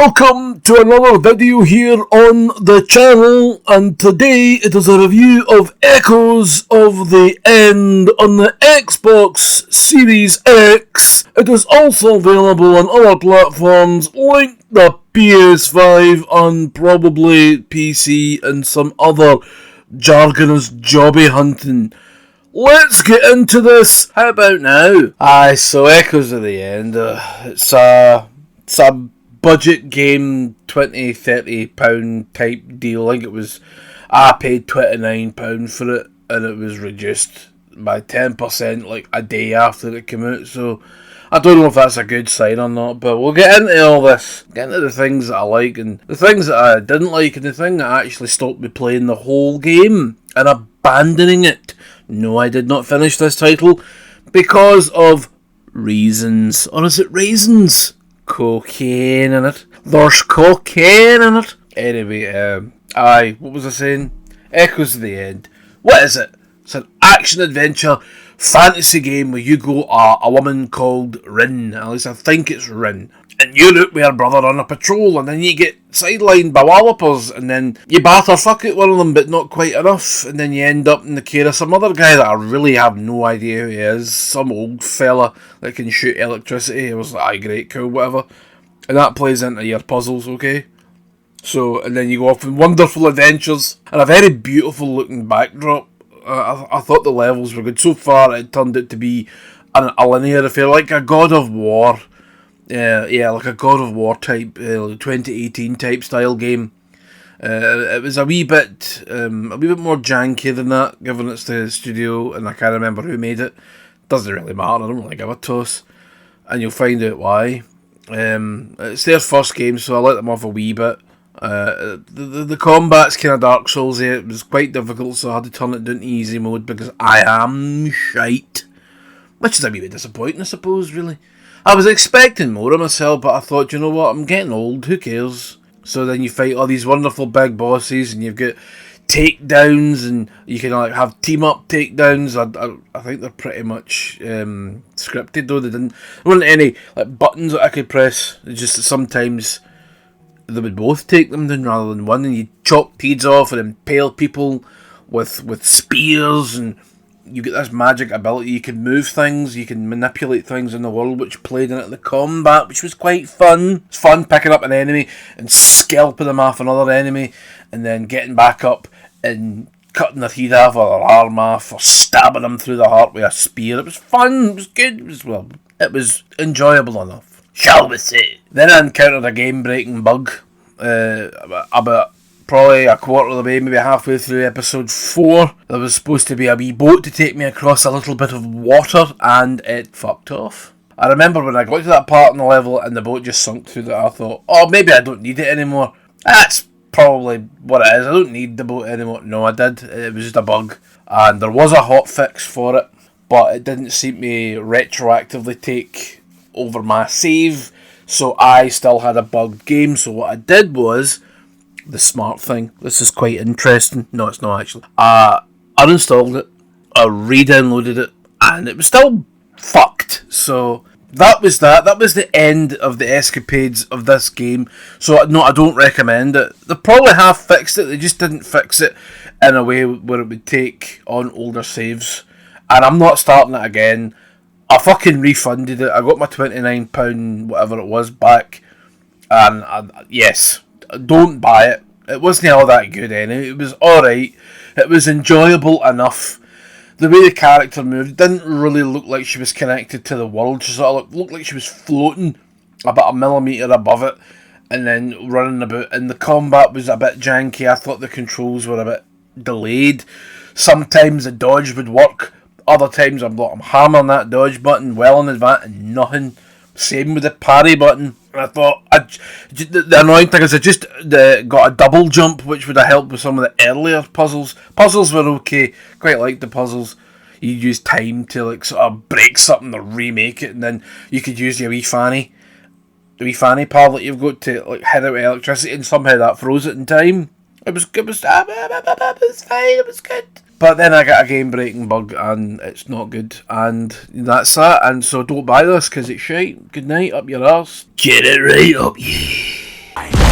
Welcome to another video here on the channel, and today it is a review of Echoes of the End on the Xbox Series X. It is also available on other platforms like the PS5 and probably PC and some other jargonous jobby hunting. Let's get into this. How about now? So Echoes of the End, it's a budget game, £20-30 type deal. I think I paid £29 for it, and it was reduced by 10% like a day after it came out, so I don't know if that's a good sign or not, but we'll get into all this, get into the things that I like and the things that I didn't like, and the thing that actually stopped me playing the whole game and abandoning it. No, I did not finish this title because of reasons. Or is it raisins? Cocaine in it. There's cocaine in it. Anyway, what was I saying? Echoes of the End. What is it? It's an action-adventure fantasy game where you go a woman called Rin. At least I think it's Rin. And you're out with her brother on a patrol, and then you get sidelined by wallopers, and then you batter fuck at one of them, but not quite enough, and then you end up in the care of some other guy that I really have no idea who he is. Some old fella that can shoot electricity. I was like, aye, great, cool, whatever. And that plays into your puzzles, okay? So, and then you go off on wonderful adventures, and a very beautiful looking backdrop. I thought the levels were good. So far, it turned out to be a linear affair, like a God of War. Yeah, like a God of War type, 2018 type style game. It was a wee bit more janky than that, given it's the studio, and I can't remember who made it. Doesn't really matter. I don't really give a toss, and you'll find out why. It's their first game, so I let them off a wee bit. The combat's kind of Dark Souls-y. It was quite difficult, so I had to turn it down to easy mode because I am shite, which is a wee bit disappointing, I suppose. Really. I was expecting more of myself, but I thought, you know what, I'm getting old, who cares? So then you fight all these wonderful big bosses, and you've got takedowns, and you can have team-up takedowns. I think they're pretty much scripted, though. There weren't any buttons that I could press. It's just that sometimes they would both take them down rather than one, and you chop heads off and impale people with spears, and you get this magic ability. You can move things, you can manipulate things in the world, which played into the combat, which was quite fun. It's fun picking up an enemy and scalping them off another enemy, and then getting back up and cutting their head off or their arm off, or stabbing them through the heart with a spear. It was fun, it was good, it was enjoyable enough, shall we say. Then I encountered a game-breaking bug, about probably a quarter of the way, maybe halfway through episode 4. There was supposed to be a wee boat to take me across a little bit of water, and it fucked off. I remember when I got to that part in the level and the boat just sunk through that, I thought, oh, maybe I don't need it anymore. That's probably what it is. I don't need the boat anymore. No, I did. It was just a bug. And there was a hotfix for it, but it didn't seem to retroactively take over my save, so I still had a bugged game. So what I did was the smart thing. This is quite interesting. No, it's not actually. I uninstalled it, I re-downloaded it, and it was still fucked. So that was that. That was the end of the escapades of this game. So no, I don't recommend it. They probably have fixed it, they just didn't fix it in a way where it would take on older saves. And I'm not starting it again. I fucking refunded it. I got my £29, whatever it was, back. And yes, don't buy it. It wasn't all that good anyway. It was alright. It was enjoyable enough. The way the character moved didn't really look like she was connected to the world. She sort of looked like she was floating about a millimetre above it and then running about. And the combat was a bit janky. I thought the controls were a bit delayed. Sometimes the dodge would work. Other times I'm hammering that dodge button well in advance and nothing. Same with the parry button. And I thought, the annoying thing is I just got a double jump, which would have helped with some of the earlier puzzles. Puzzles were okay, quite liked the puzzles. You use time to sort of break something or remake it, and then you could use your wee fanny pal that you've got to hit out with electricity, and somehow that froze it in time. It was fine, it was good. But then I got a game-breaking bug, and it's not good, and that's that, and so don't buy this, because it's shite. Good night, up your arse. Get it right up, yeah. I